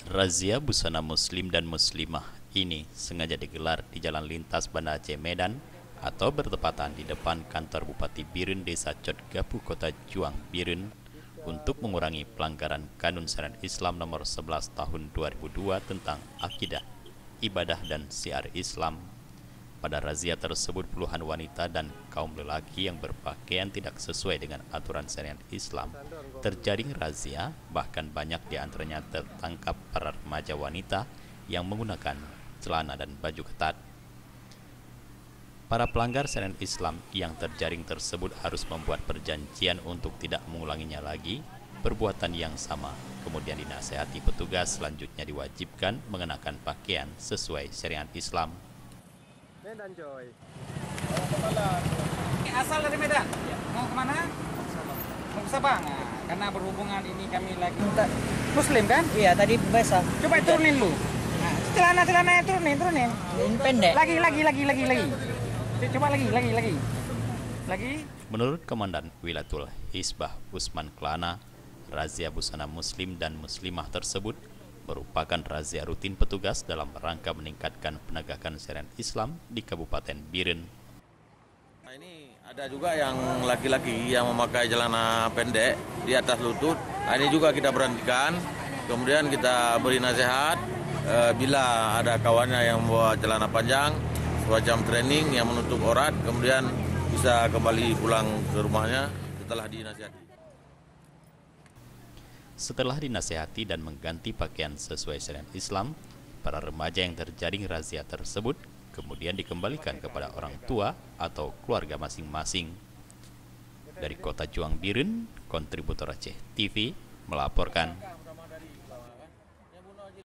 Razia busana muslim dan muslimah ini sengaja digelar di Jalan Lintas Banda Aceh Medan atau bertepatan di depan kantor Bupati Biren Desa Cotgapu Kota Juang Biren untuk mengurangi pelanggaran Kanun Syariat Islam nomor 11 tahun 2002 tentang akidah, ibadah dan syiar Islam. Pada razia tersebut puluhan wanita dan kaum lelaki yang berpakaian tidak sesuai dengan aturan syariat Islam terjaring razia, bahkan banyak di antaranya tertangkap para remaja wanita yang menggunakan celana dan baju ketat. Para pelanggar syariat Islam yang terjaring tersebut harus membuat perjanjian untuk tidak mengulanginya lagi perbuatan yang sama. Kemudian dinasehati petugas, selanjutnya diwajibkan mengenakan pakaian sesuai syariat Islam. Medan coy. Asal dari Medan? Ya. Mau kemana? Mau ke Sabang. Nah, karena berhubungan ini kami lagi Muslim kan? Iya, tadi basah. Coba turunin lu. Nah, celana turunin. Ini pendek. Lagi. Coba lagi. Menurut Komandan Wilatul Hisbah Usman Klana, razia busana muslim dan muslimah tersebut merupakan razia rutin petugas dalam rangka meningkatkan penegakan syariat Islam di Kabupaten Biren. Nah, ini ada juga yang laki-laki yang memakai celana pendek di atas lutut. Nah, ini juga kita berhentikan. Kemudian kita beri nasihat bila ada kawannya yang membawa celana panjang, semacam training yang menutup aurat, kemudian bisa kembali pulang ke rumahnya setelah dinasihati. Setelah dinasehati dan mengganti pakaian sesuai syariat Islam, para remaja yang terjaring razia tersebut kemudian dikembalikan kepada orang tua atau keluarga masing-masing. Dari Kota Juang Biren, kontributor Aceh TV melaporkan.